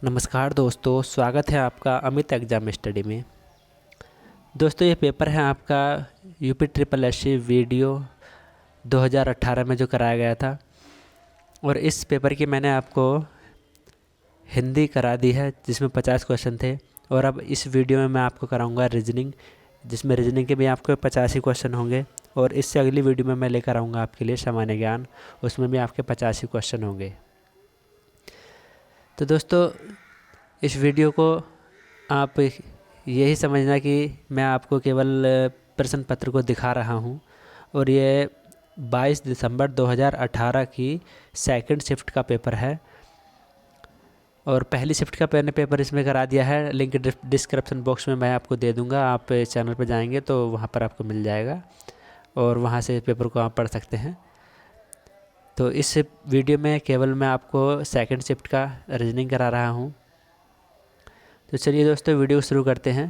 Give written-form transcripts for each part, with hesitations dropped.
नमस्कार दोस्तों, स्वागत है आपका अमित एग्ज़ाम स्टडी में। दोस्तों ये पेपर है आपका यूपी ट्रिपल एससी वीडियो 2018 में जो कराया गया था, और इस पेपर की मैंने आपको हिंदी करा दी है जिसमें 50 क्वेश्चन थे। और अब इस वीडियो में मैं आपको कराऊंगा रीजनिंग, जिसमें रीजनिंग के भी आपको 85 क्वेश्चन होंगे। और इससे अगली वीडियो में मैं लेकर आऊँगा आपके लिए सामान्य ज्ञान, उसमें भी आपके 85 क्वेश्चन होंगे। तो दोस्तों इस वीडियो को आप यही समझना कि मैं आपको केवल प्रश्न पत्र को दिखा रहा हूं, और ये 22 दिसंबर 2018 की सेकंड शिफ्ट का पेपर है। और पहली शिफ्ट का मैंने पेपर इसमें करा दिया है, लिंक डिस्क्रिप्शन बॉक्स में मैं आपको दे दूंगा। आप चैनल पर जाएंगे तो वहां पर आपको मिल जाएगा और वहां से पेपर को आप पढ़ सकते हैं। तो इस वीडियो में केवल मैं आपको सेकंड शिफ्ट का रीजनिंग करा रहा हूं। तो चलिए दोस्तों वीडियो शुरू करते हैं।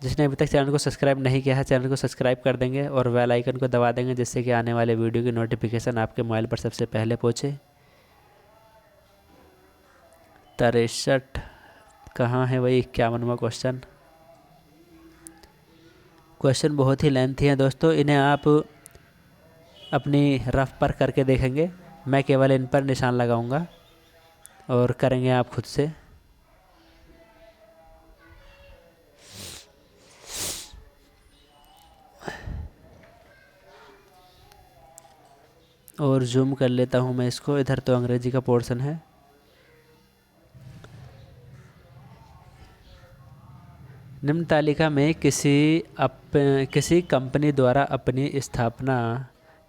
जिसने अभी तक चैनल को सब्सक्राइब नहीं किया है, चैनल को सब्सक्राइब कर देंगे और बेल आइकन को दबा देंगे, जिससे कि आने वाले वीडियो की नोटिफिकेशन आपके मोबाइल पर सबसे पहले पहुँचे। 63 कहाँ है वही 51वां क्वेश्चन। क्वेश्चन बहुत ही लेंथी है दोस्तों, इन्हें आप अपनी रफ पर करके देखेंगे। मैं केवल इन पर निशान लगाऊंगा और करेंगे आप खुद से। और जूम कर लेता हूं मैं इसको, इधर तो अंग्रेजी का पोर्शन है। निम्न तालिका में किसी कंपनी द्वारा अपनी स्थापना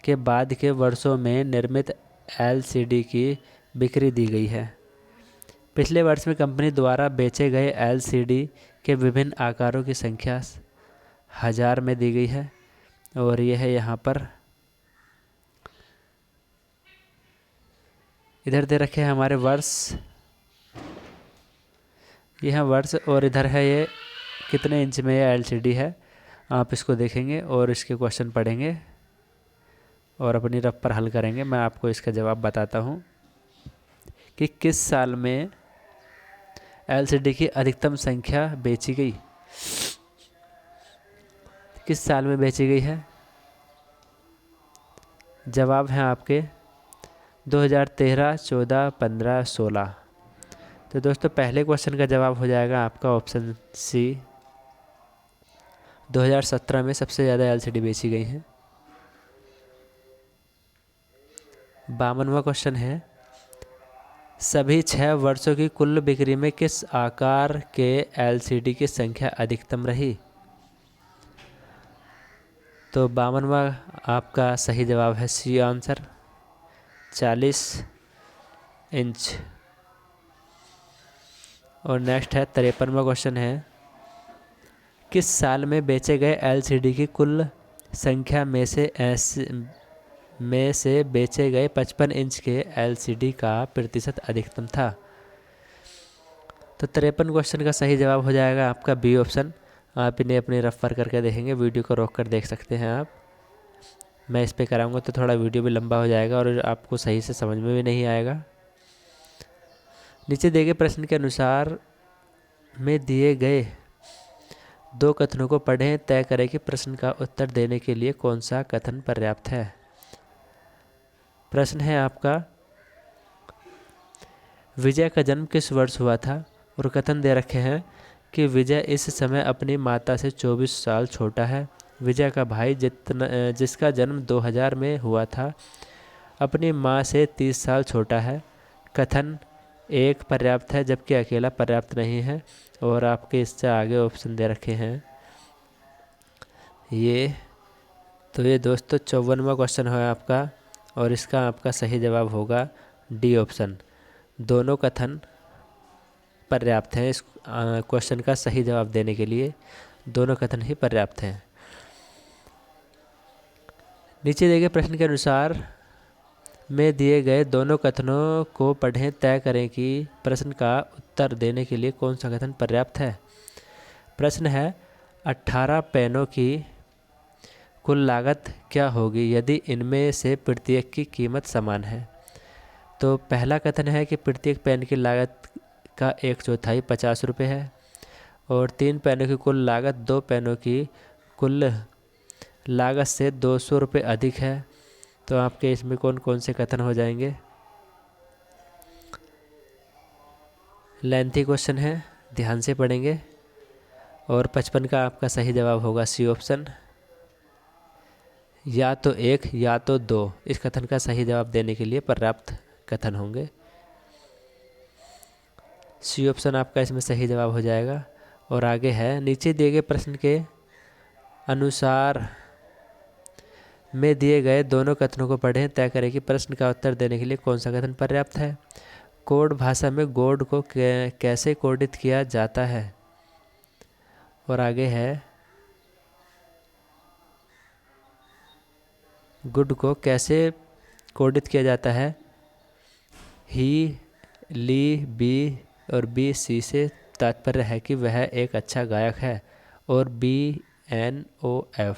के बाद के वर्षों में निर्मित एलसीडी की बिक्री दी गई है। पिछले वर्ष में कंपनी द्वारा बेचे गए एलसीडी के विभिन्न आकारों की संख्या 1000 में दी गई है, और यह है यहाँ पर। इधर दे रखे हैं हमारे वर्ष, यह वर्ष, और इधर है ये कितने इंच में ये एलसीडी है। आप इसको देखेंगे और इसके क्वेश्चन पढ़ेंगे और अपनी रफ पर हल करेंगे। मैं आपको इसका जवाब बताता हूँ कि किस साल में एलसीडी की अधिकतम संख्या बेची गई। किस साल में बेची गई है? जवाब है आपके 2013, 14, 15, 16। तो दोस्तों पहले क्वेश्चन का जवाब हो जाएगा आपका ऑप्शन सी। 2017 में सबसे ज़्यादा एलसीडी बेची गई हैं। 52वां क्वेश्चन है, सभी 6 वर्षों की कुल बिक्री में किस आकार के एलसीडी की संख्या अधिकतम रही? तो 52वां आपका सही जवाब है सी आंसर, 40 इंच। और नेक्स्ट है 53वां क्वेश्चन है, किस साल में बेचे गए एलसीडी की कुल संख्या में से बेचे गए 55 इंच के एलसीडी का प्रतिशत अधिकतम था? तो 53 क्वेश्चन का सही जवाब हो जाएगा आपका बी ऑप्शन। आप इन्हें अपने रफ पर करके देखेंगे, वीडियो को रोक कर देख सकते हैं आप। मैं इस पे कराऊंगा तो थोड़ा वीडियो भी लंबा हो जाएगा और आपको सही से समझ में भी नहीं आएगा। नीचे दिए गए प्रश्न के अनुसार में दिए गए 2 कथनों को पढ़ें, तय करें कि प्रश्न का उत्तर देने के लिए कौन सा कथन पर्याप्त है। प्रश्न है आपका, विजय का जन्म किस वर्ष हुआ था? और कथन दे रखे हैं कि विजय इस समय अपनी माता से 24 साल छोटा है। विजय का भाई जिसका जन्म 2000 में हुआ था, अपनी माँ से 30 साल छोटा है। कथन एक पर्याप्त है जबकि अकेला पर्याप्त नहीं है। और आपके इससे आगे ऑप्शन दे रखे हैं ये दोस्तों 54वां क्वेश्चन है आपका, और इसका आपका सही जवाब होगा डी ऑप्शन। दोनों कथन पर्याप्त हैं इस क्वेश्चन का सही जवाब देने के लिए, दोनों कथन ही पर्याप्त हैं। नीचे दिए गए प्रश्न के अनुसार में दिए गए दोनों कथनों को पढ़ें, तय करें कि प्रश्न का उत्तर देने के लिए कौन सा कथन पर्याप्त है। प्रश्न है, 18 पेनों की कुल लागत क्या होगी यदि इनमें से प्रत्येक की कीमत समान है? तो पहला कथन है कि प्रत्येक पेन की लागत का 1/4 50 रुपये है और 3 पेनों की कुल लागत 2 पेनों की कुल लागत से 200 रुपये अधिक है। तो आपके इसमें कौन कौन से कथन हो जाएंगे? लेंथी क्वेश्चन है, ध्यान से पढ़ेंगे। और 55 का आपका सही जवाब होगा सी ऑप्शन, या तो 1 या तो 2 इस कथन का सही जवाब देने के लिए पर्याप्त कथन होंगे। सी ऑप्शन आपका इसमें सही जवाब हो जाएगा। और आगे है, नीचे दिए गए प्रश्न के अनुसार में दिए गए दोनों कथनों को पढ़ें, तय करें कि प्रश्न का उत्तर देने के लिए कौन सा कथन पर्याप्त है। कोड भाषा में गॉड को कैसे कोडित किया जाता है? और आगे है, गुड को कैसे कोडित किया जाता है? ही, ली, बी और बी सी से तात्पर्य है कि वह एक अच्छा गायक है और BNOFNE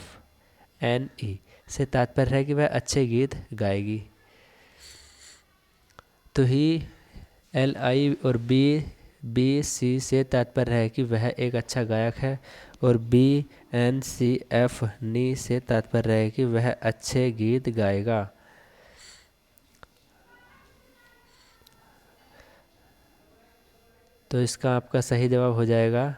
से तात्पर्य है कि वह अच्छे गीत गाएगी। तो ही, LI और BC से तात्पर्य है कि वह एक अच्छा गायक है और BNCFNE से तात्पर्य है कि वह अच्छे गीत गाएगा। तो इसका आपका सही जवाब हो जाएगा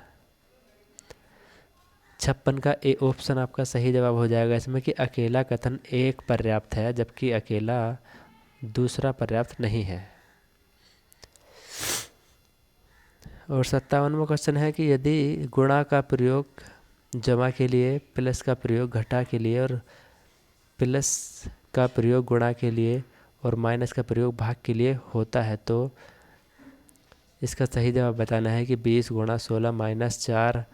56 का ए ऑप्शन आपका सही जवाब हो जाएगा इसमें, कि अकेला कथन एक पर्याप्त है जबकि अकेला दूसरा पर्याप्त नहीं है। और 57वां क्वेश्चन है कि यदि गुणा का प्रयोग जमा के लिए, प्लस का प्रयोग घटा के लिए और प्लस का प्रयोग गुणा के लिए और माइनस का प्रयोग भाग के लिए होता है तो इसका सही जवाब बताना है कि 20 गुणा 16 माइनस 4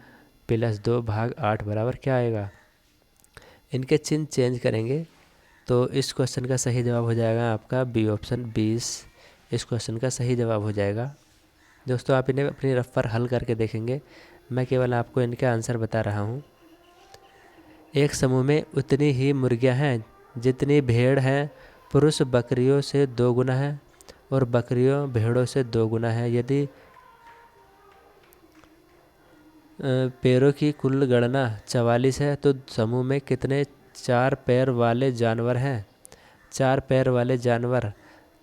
प्लस 2 भाग 8 बराबर क्या आएगा। इनके चिन्ह चेंज करेंगे तो इस क्वेश्चन का सही जवाब हो जाएगा आपका बी ऑप्शन 20 इस क्वेश्चन का सही जवाब हो जाएगा। दोस्तों आप इन्हें अपनी रफ पर हल करके देखेंगे, मैं केवल आपको इनके आंसर बता रहा हूँ। एक समूह में उतनी ही मुर्गियाँ हैं जितनी भेड़ हैं, पुरुष बकरियों से 2 गुना है और बकरियों भेड़ों से 2 गुना है। यदि पैरों की कुल गणना 44 है तो समूह में कितने 4 पैर वाले जानवर हैं? 4 पैर वाले जानवर,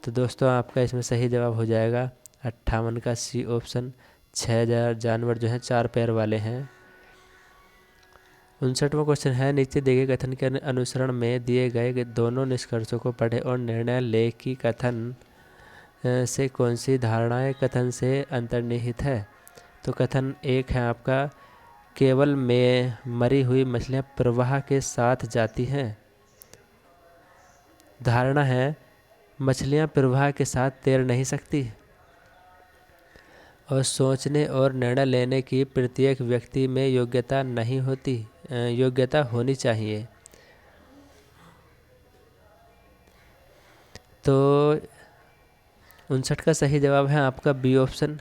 तो दोस्तों आपका इसमें सही जवाब हो जाएगा 58 का सी ऑप्शन, 6 जानवर जो हैं 4 पैर वाले हैं। 59वां क्वेश्चन है, नीचे दिए गए कथन के अनुसरण में दिए गए दोनों निष्कर्षों को पढ़े और निर्णय ले कि कथन से कौन सी धारणाएं कथन से अंतर्निहित है। तो कथन 1 है आपका, केवल में मरी हुई मछलियाँ प्रवाह के साथ जाती हैं। धारणा है, मछलियाँ प्रवाह के साथ तैर नहीं सकती। और सोचने और निर्णय लेने की प्रत्येक व्यक्ति में योग्यता नहीं होती, योग्यता होनी चाहिए। तो 59 का सही जवाब है आपका बी ऑप्शन,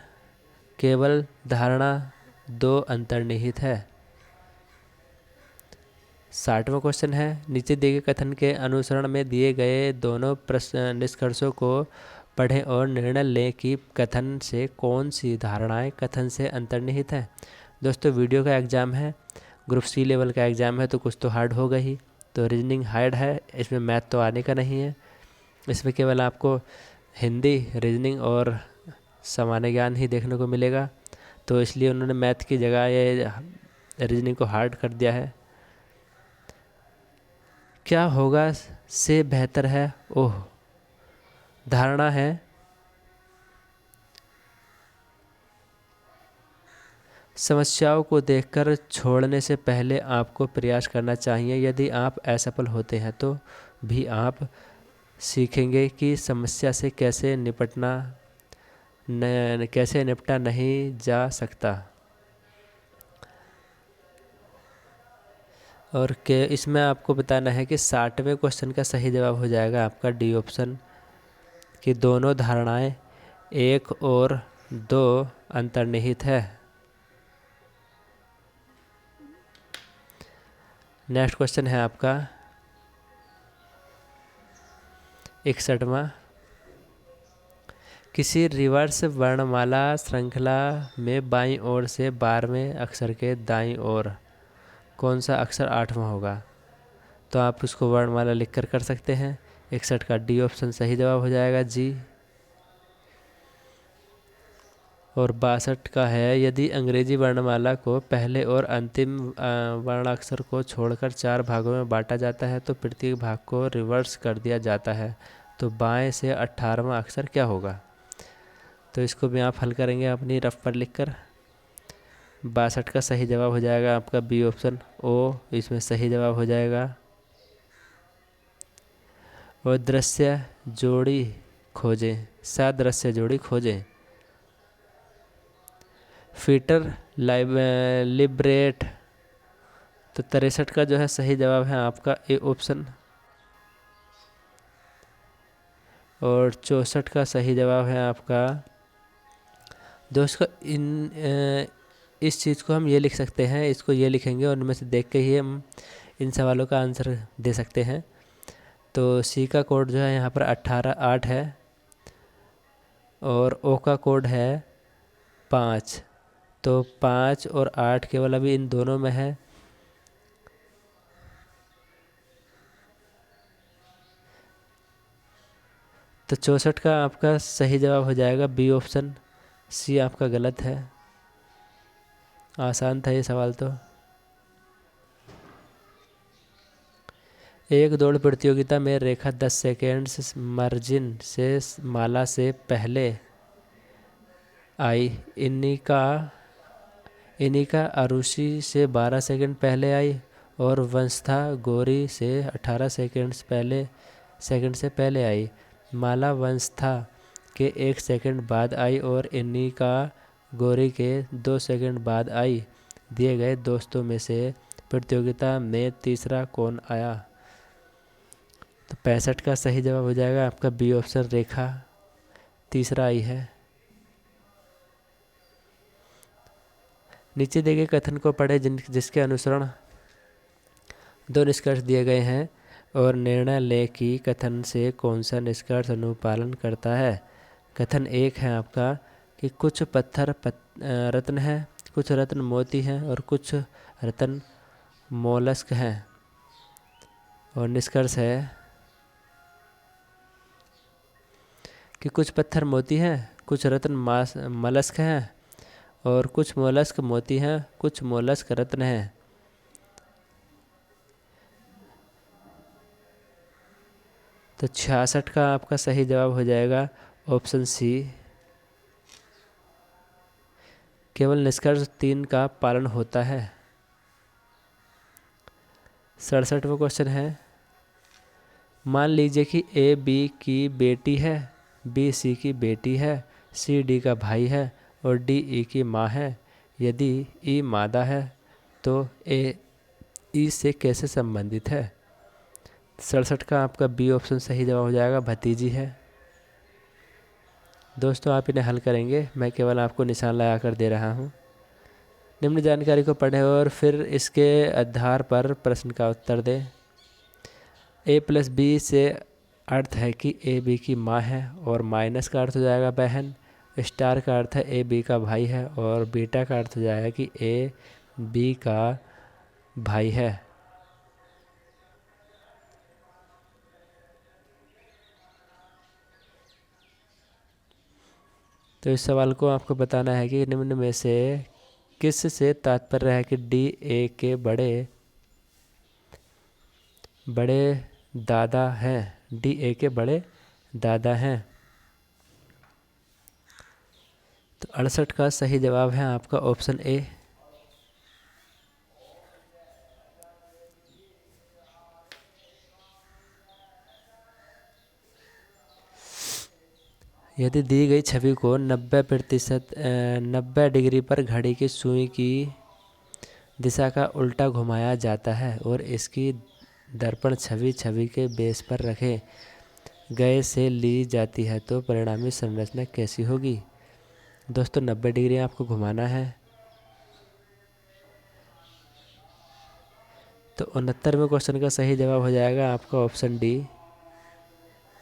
केवल धारणा 2 अंतर्निहित है। 60वां क्वेश्चन है, नीचे दिए गए कथन के अनुसरण में दिए गए दोनों निष्कर्षों को पढ़ें और निर्णय लें कि कथन से कौन सी धारणाएं कथन से अंतर्निहित हैं। दोस्तों वीडियो का एग्ज़ाम है, ग्रुप सी लेवल का एग्ज़ाम है तो कुछ तो हार्ड होगा ही। तो रीजनिंग हार्ड है, इसमें मैथ तो आने का नहीं है, इसमें केवल आपको हिंदी, रीजनिंग और सामान्य ज्ञान ही देखने को मिलेगा। तो इसलिए उन्होंने मैथ की जगह ये रीजनिंग को हार्ड कर दिया है। क्या होगा से बेहतर है ओह। धारणा है, समस्याओं को देखकर छोड़ने से पहले आपको प्रयास करना चाहिए। यदि आप असफल होते हैं तो भी आप सीखेंगे कि समस्या से कैसे निपटा नहीं जा सकता। और के इसमें आपको बताना है कि 60वें क्वेश्चन का सही जवाब हो जाएगा आपका डी ऑप्शन, कि दोनों धारणाएं 1 और 2 अंतर्निहित है। नेक्स्ट क्वेश्चन है आपका 61वां, किसी रिवर्स वर्णमाला श्रृंखला में बाईं ओर से 12वें अक्षर के दाईं ओर कौन सा अक्षर 8वां होगा? तो आप उसको वर्णमाला लिखकर कर सकते हैं। 61 का डी ऑप्शन सही जवाब हो जाएगा जी। और 62 का है, यदि अंग्रेजी वर्णमाला को पहले और अंतिम वर्णाक्षर को छोड़कर 4 भागों में बांटा जाता है तो प्रत्येक भाग को रिवर्स कर दिया जाता है, तो बाएं से 18वां अक्षर क्या होगा? तो इसको भी आप हल करेंगे अपनी रफ पर लिखकर। 62 का सही जवाब हो जाएगा आपका बी ऑप्शन ओ, इसमें सही जवाब हो जाएगा। और दृश्य जोड़ी खोजें, सादृश्य जोड़ी खोजें। फीटर लिबरेट, तो 63 का जो है सही जवाब है आपका ए ऑप्शन। और 64 का सही जवाब है आपका दोस्तों इस चीज़ को हम ये लिख सकते हैं, इसको ये लिखेंगे और इनमें से देख के ही हम इन सवालों का आंसर दे सकते हैं। तो सी का कोड जो है यहाँ पर 8 है और ओ का कोड है 5। तो 5 और 8 केवल अभी इन दोनों में है। तो 64 का आपका सही जवाब हो जाएगा बी ऑप्शन, सी आपका गलत है। आसान था ये सवाल। तो एक दौड़ प्रतियोगिता में रेखा 10 सेकेंड्स मार्जिन से माला से पहले आई। इनिका अरुषि से 12 सेकंड पहले आई और वंशथा गौरी से 18 सेकंड से पहले आई। माला वंशथा के 1 सेकंड बाद आई और इनिका गौरी के 2 सेकंड बाद आई। दिए गए दोस्तों में से प्रतियोगिता में तीसरा कौन आया? तो 65 का सही जवाब हो जाएगा आपका बी ऑप्शन, रेखा तीसरा आई है। नीचे दिए गए कथन को पढ़े जिसके अनुसरण 2 निष्कर्ष दिए गए हैं और निर्णय ले कि कथन से कौन सा निष्कर्ष अनुपालन करता है। कथन 1 है आपका कि कुछ पत्थर रत्न हैं, कुछ रत्न मोती हैं और कुछ रत्न मोलस्क हैं। और निष्कर्ष है कि कुछ पत्थर मोती हैं, कुछ रत्न मलस्क हैं और कुछ मोलस्क मोती हैं, कुछ मोलस्क रत्न हैं। तो 66 का आपका सही जवाब हो जाएगा ऑप्शन सी। केवल निष्कर्ष 3 का पालन होता है। 67वां क्वेश्चन है, मान लीजिए कि ए बी की बेटी है, बी सी की बेटी है, सी डी का भाई है और डी ई की माँ है। यदि ई मादा है तो ए ई से कैसे संबंधित है? 67 का आपका बी ऑप्शन सही जवाब हो जाएगा, भतीजी है। दोस्तों आप इन्हें हल करेंगे, मैं केवल आपको निशान लगा कर दे रहा हूँ। निम्न जानकारी को पढ़ें और फिर इसके आधार पर प्रश्न का उत्तर दें। ए प्लस बी से अर्थ है कि ए बी की माँ है और माइनस का अर्थ हो जाएगा बहन। स्टार का अर्थ है ए बी का भाई है और बीटा का अर्थ हो जाएगा कि ए बी का भाई है। तो इस सवाल को आपको बताना है कि निम्न में से किस से तात्पर्य है कि डी ए के बड़े दादा हैं, डी ए के बड़े दादा हैं। तो 68 का सही जवाब है आपका ऑप्शन ए। यदि दी गई छवि को 90 डिग्री पर घड़ी की सुई की दिशा का उल्टा घुमाया जाता है और इसकी दर्पण छवि के बेस पर रखे गए से ली जाती है तो परिणामी संरचना कैसी होगी? दोस्तों 90 डिग्री आपको घुमाना है। तो 69वें क्वेश्चन का सही जवाब हो जाएगा आपका ऑप्शन डी,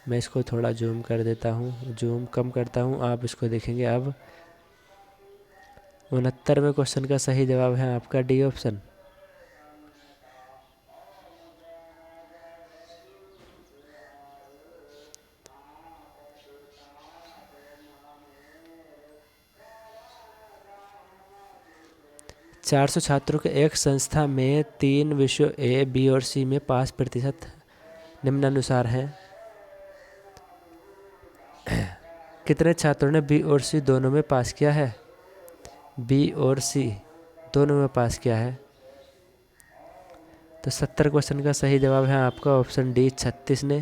मैं इसको थोड़ा जूम कर देता हूँ, जूम कम करता हूँ, आप इसको देखेंगे अब 69वें क्वेश्चन का सही जवाब है आपका डी ऑप्शन। चार सौ छात्रों के एक संस्था में 3 विषयों ए, बी और सी में पास प्रतिशत निम्नानुसार हैं। कितने छात्रों ने बी और सी दोनों में पास किया है? बी और सी दोनों में पास किया है। तो 70 क्वेश्चन का सही जवाब है आपका ऑप्शन डी, 36 ने।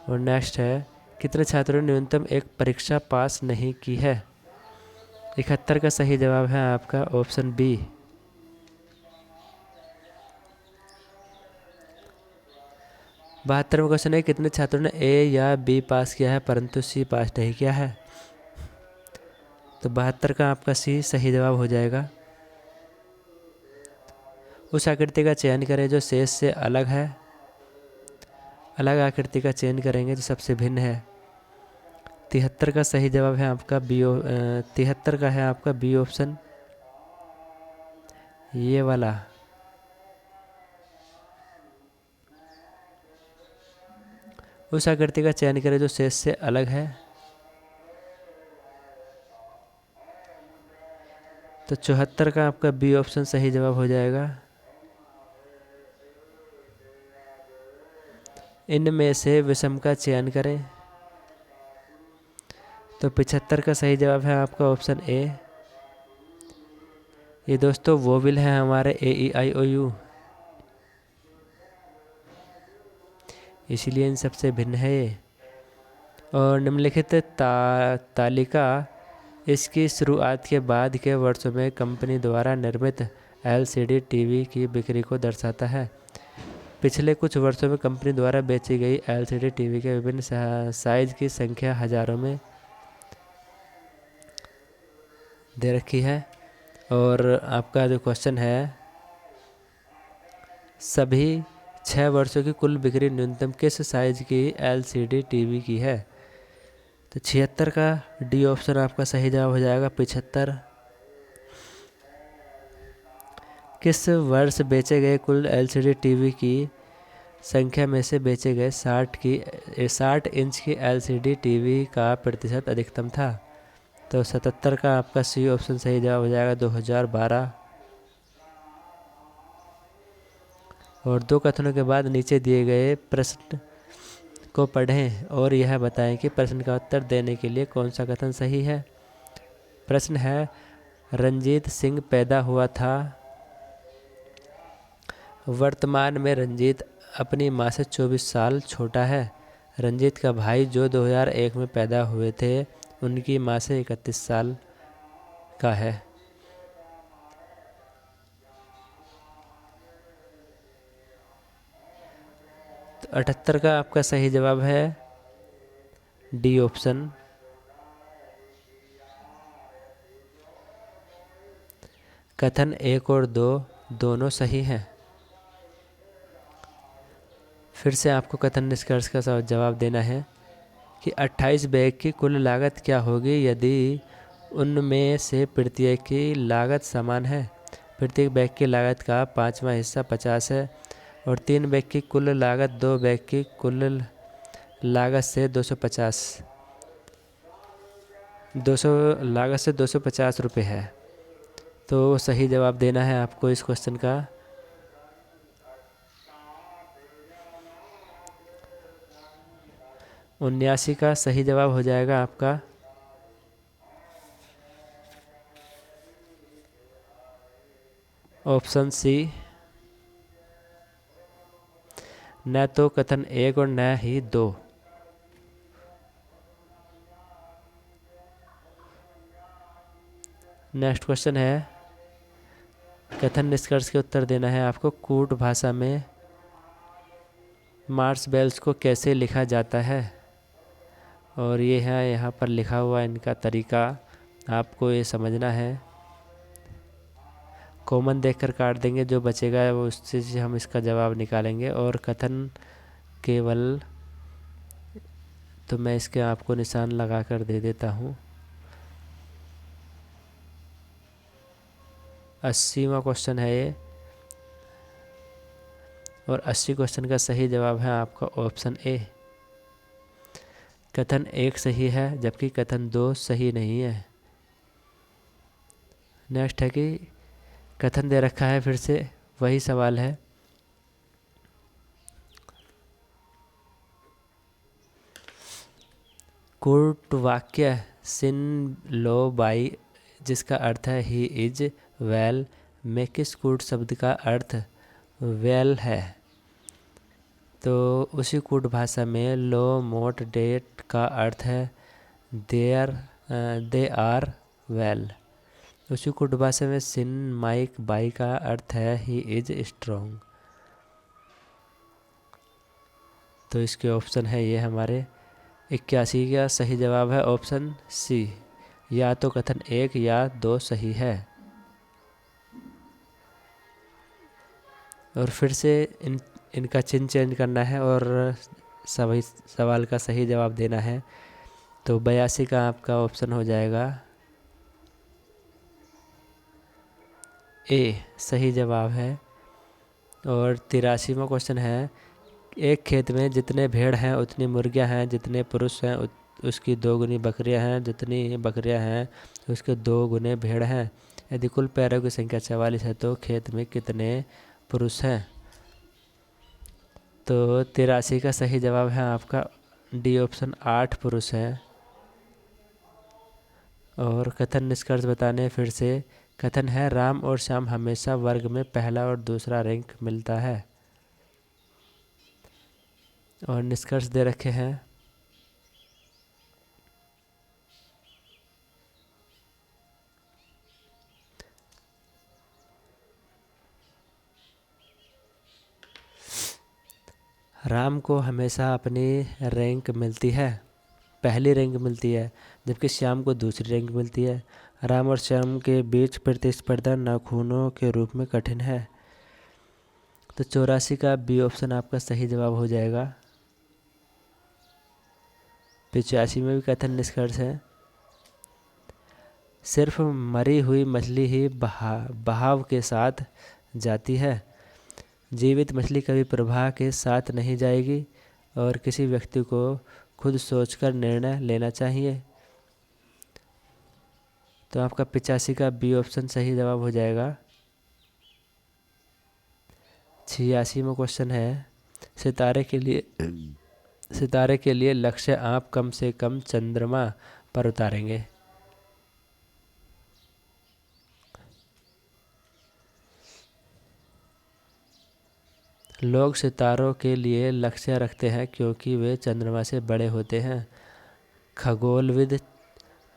और नेक्स्ट है, कितने छात्रों ने न्यूनतम एक परीक्षा पास नहीं की है? 71 का सही जवाब है आपका ऑप्शन बी। बहत्तरवां क्वेश्चन है, कितने छात्रों ने ए या बी पास किया है परंतु सी पास नहीं किया है? तो 72 का आपका सी सही जवाब हो जाएगा। उस आकृति का चयन करें जो शेष से अलग है। अलग आकृति का चयन करेंगे जो सबसे भिन्न है। 73 का सही जवाब है आपका बी। 73 का है आपका बी ऑप्शन, ये वाला। उस आकृति का चयन करें जो शेष से अलग है। तो 74 का आपका बी ऑप्शन सही जवाब हो जाएगा। इनमें से विषम का चयन करें। तो 75 का सही जवाब है आपका ऑप्शन ए। ये दोस्तों वोविल है हमारे AEIOU, इसीलिए इन सबसे भिन्न है ये। और निम्नलिखित तालिका इसकी शुरुआत के बाद के वर्षों में कंपनी द्वारा निर्मित LCD टीवी की बिक्री को दर्शाता है। पिछले कुछ वर्षों में कंपनी द्वारा बेची गई LCD टीवी के विभिन्न साइज की संख्या हजारों में दे रखी है। और आपका जो क्वेश्चन है, सभी 6 वर्षों की कुल बिक्री न्यूनतम किस साइज की LCD टीवी की है? तो 76 का डी ऑप्शन आपका सही जवाब हो जाएगा। 75 किस वर्ष बेचे गए कुल LCD टीवी की संख्या में से बेचे गए 60 इंच की LCD टीवी का प्रतिशत अधिकतम था? तो 77 का आपका सी ऑप्शन सही जवाब हो जाएगा, 2012। और दो कथनों के बाद नीचे दिए गए प्रश्न को पढ़ें और यह बताएं कि प्रश्न का उत्तर देने के लिए कौन सा कथन सही है। प्रश्न है, रंजीत सिंह पैदा हुआ था। वर्तमान में रंजीत अपनी मां से 24 साल छोटा है। रंजीत का भाई जो 2001 में पैदा हुए थे उनकी मां से 31 साल का है। तो 78 का आपका सही जवाब है डी ऑप्शन। कथन 1 और 2 दोनों सही हैं। फिर से आपको कथन निष्कर्ष का जवाब देना है कि 28 बैग की कुल लागत क्या होगी यदि उनमें से प्रत्येक की लागत समान है। प्रत्येक बैग की लागत का 5वां हिस्सा 50 है और 3 बैग की कुल लागत 2 बैग की कुल लागत से 250 रुपये है। तो सही जवाब देना है आपको इस क्वेश्चन का। उन्यासी का सही जवाब हो जाएगा आपका ऑप्शन सी। न तो कथन 1 और न ही 2। नेक्स्ट क्वेश्चन है, कथन निष्कर्ष के उत्तर देना है आपको। कूट भाषा में मार्शमैलोज को कैसे लिखा जाता है? और ये है यहाँ पर लिखा हुआ इनका तरीका, आपको ये समझना है। कॉमन देखकर काट देंगे, जो बचेगा वो उससे हम इसका जवाब निकालेंगे। और कथन केवल, तो मैं इसके आपको निशान लगा कर दे देता हूँ। 80वां क्वेश्चन है ये, और 80 क्वेश्चन का सही जवाब है आपका ऑप्शन ए। कथन 1 सही है जबकि कथन 2 सही नहीं है। नेक्स्ट है कि कथन दे रखा है, फिर से वही सवाल है। कूट वाक्य सिन लो बाई, जिसका अर्थ है ही इज वेल, में किस कूट शब्द का अर्थ वेल है? तो उसी कूट भाषा में लो मोट डेट का अर्थ है दे आर वेल। उसी कूट भाषा में सिन माइक बाई का अर्थ है ही इज स्ट्रोंग। तो इसके ऑप्शन है ये हमारे 81 का सही जवाब है ऑप्शन सी। या तो कथन 1 या 2 सही है। और फिर से इनका चिन्ह चेंज करना है और सभी सवाल का सही जवाब देना है। तो 82 का आपका ऑप्शन हो जाएगा ए, सही जवाब है। और 83वां क्वेश्चन है, एक खेत में जितने भेड़ हैं उतनी मुर्गियां हैं, जितने पुरुष हैं उसकी 2 गुनी बकरियां हैं, जितनी बकरियां हैं उसके 2 गुने भेड़ हैं। यदि कुल पैरों की संख्या 44 है तो खेत में कितने पुरुष हैं? तो 83 का सही जवाब है आपका डी ऑप्शन, 8 पुरुष हैं। और कथन निष्कर्ष बताने फिर से, कथन है राम और श्याम हमेशा वर्ग में पहला और दूसरा रैंक मिलता है। और निष्कर्ष दे रखे हैं, राम को हमेशा अपनी रैंक मिलती है, पहली रैंक मिलती है, जबकि श्याम को दूसरी रैंक मिलती है। राम और श्याम के बीच प्रतिस्पर्धा नाखूनों के रूप में कठिन है। तो 84 का बी ऑप्शन आपका सही जवाब हो जाएगा। 85 में भी कथन निष्कर्ष है, सिर्फ मरी हुई मछली ही बहाव के साथ जाती है, जीवित मछली कभी प्रवाह के साथ नहीं जाएगी। और किसी व्यक्ति को खुद सोचकर निर्णय लेना चाहिए। तो आपका 85 का बी ऑप्शन सही जवाब हो जाएगा। 86वां क्वेश्चन है, सितारे के लिए लक्ष्य आप कम से कम चंद्रमा पर उतारेंगे। लोग सितारों के लिए लक्ष्य रखते हैं क्योंकि वे चंद्रमा से बड़े होते हैं। खगोलविद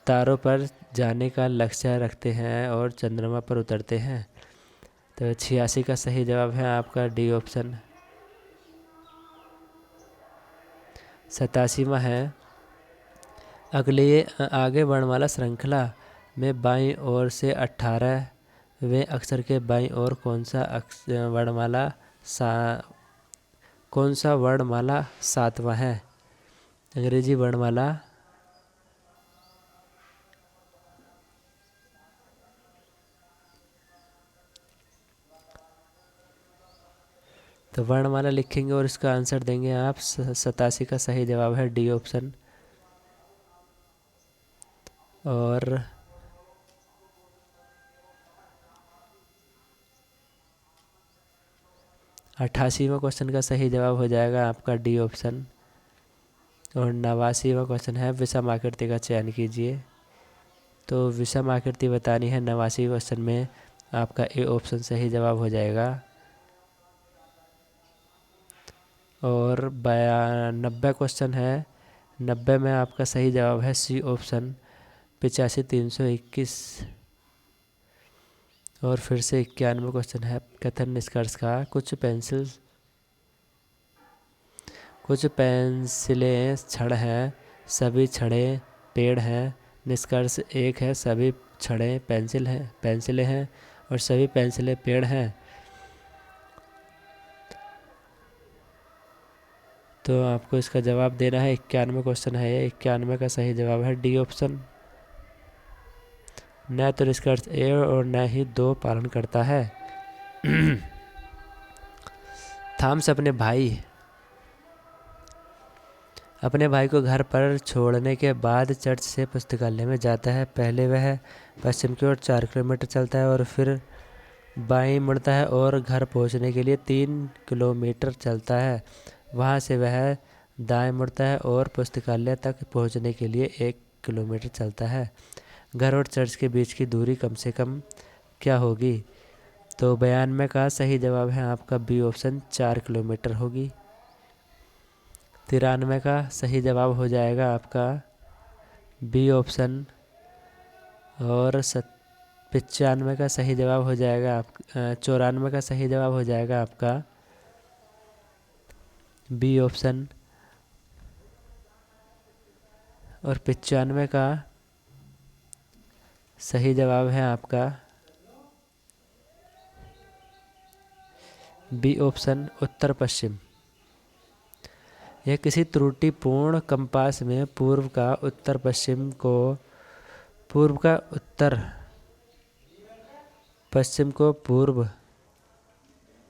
तारों पर जाने का लक्ष्य रखते हैं और चंद्रमा पर उतरते हैं। तो 86 का सही जवाब है आपका डी ऑप्शन। 87वां है, आगे वर्णमाला श्रृंखला में बाईं ओर से 18वें अक्षर के बाईं ओर कौन सा वर्णमाला 7वां है? अंग्रेजी वर्णमाला तो वर्णमाला लिखेंगे और इसका आंसर देंगे आप। 87 का सही जवाब है डी ऑप्शन। और 88वां क्वेश्चन का सही जवाब हो जाएगा आपका डी ऑप्शन। और 89वां क्वेश्चन है, विषम आकृति का चयन कीजिए। तो विषम आकृति बतानी है 89 क्वेश्चन में, आपका ए ऑप्शन सही जवाब हो जाएगा। और 90 क्वेश्चन है, 90 में आपका सही जवाब है सी ऑप्शन, 85,321। और फिर से 91 क्वेश्चन है, कथन निष्कर्ष का, कुछ पेंसिलें छड़ हैं, सभी छड़ें पेड़ हैं। निष्कर्ष 1 है, सभी छड़ें पेंसिलें हैं। और सभी पेंसिलें पेड़ हैं। तो आपको इसका जवाब देना है। 91 क्वेश्चन है ये। 91 का सही जवाब है डी ऑप्शन। न तो इसका अर्थ ए और न ही दो पालन करता है। थॉमस अपने भाई को घर पर छोड़ने के बाद चर्च से पुस्तकालय में जाता है। पहले वह पश्चिम की ओर 4 किलोमीटर चलता है और फिर बाईं मुड़ता है और घर पहुंचने के लिए 3 किलोमीटर चलता है। वहां से वह दाएं मुड़ता है और पुस्तकालय तक पहुंचने के लिए 1 किलोमीटर चलता है। घर और चर्च के बीच की दूरी कम से कम क्या होगी? तो 92 का सही जवाब है आपका बी ऑप्शन, 4 किलोमीटर होगी। 93 का सही जवाब हो जाएगा आपका बी ऑप्शन। और 95 का सही जवाब हो जाएगा आप 94 का सही जवाब हो जाएगा आपका बी ऑप्शन। और 95 का सही जवाब है आपका बी ऑप्शन, उत्तर पश्चिम। यह किसी त्रुटिपूर्ण कंपास में पूर्व का उत्तर पश्चिम को पूर्व,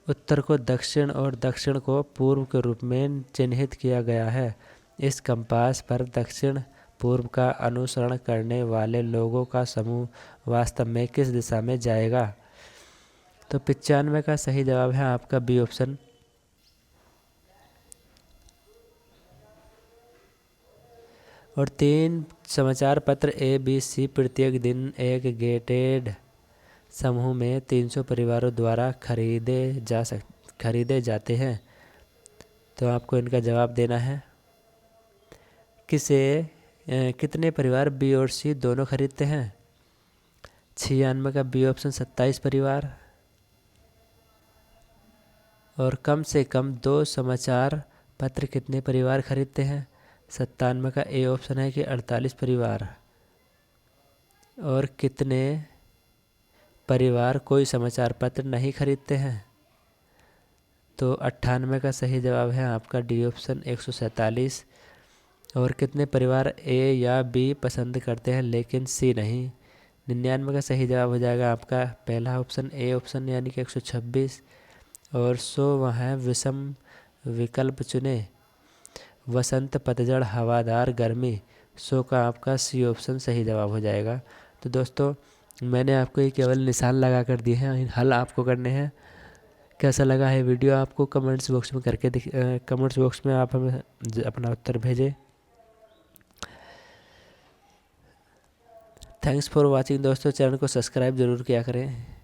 उत्तर को दक्षिण और दक्षिण को पूर्व के रूप में चिन्हित किया गया है। इस कंपास पर दक्षिण पूर्व का अनुसरण करने वाले लोगों का समूह वास्तव में किस दिशा में जाएगा? तो 95 का सही जवाब है आपका बी ऑप्शन। और 3 समाचार पत्र ABC प्रत्येक दिन एक गेटेड समूह में 300 परिवारों द्वारा खरीदे जाते हैं। तो आपको इनका जवाब देना है। कितने परिवार बी और सी दोनों खरीदते हैं? 96 का बी ऑप्शन, 27 परिवार। और कम से कम 2 समाचार पत्र कितने परिवार खरीदते हैं? 97 का ए ऑप्शन है कि 48 परिवार। और कितने परिवार कोई समाचार पत्र नहीं खरीदते हैं? तो 98 का सही जवाब है आपका डी ऑप्शन, 147। और कितने परिवार ए या बी पसंद करते हैं लेकिन सी नहीं? 99 का सही जवाब हो जाएगा आपका पहला ऑप्शन, ए ऑप्शन, यानी कि 126। और 100 है विषम विकल्प चुने। वसंत, पतझड़, हवादार, गर्मी। 100 का आपका सी ऑप्शन सही जवाब हो जाएगा। तो दोस्तों, मैंने आपको ये केवल निशान लगा कर दिए हैं, हल आपको करने हैं। कैसा लगा है वीडियो आपको कमेंट्स बॉक्स में कमेंट्स बॉक्स में आप हमें अपना उत्तर भेजें। थैंक्स फॉर वाचिंग दोस्तों। चैनल को सब्सक्राइब ज़रूर किया करें।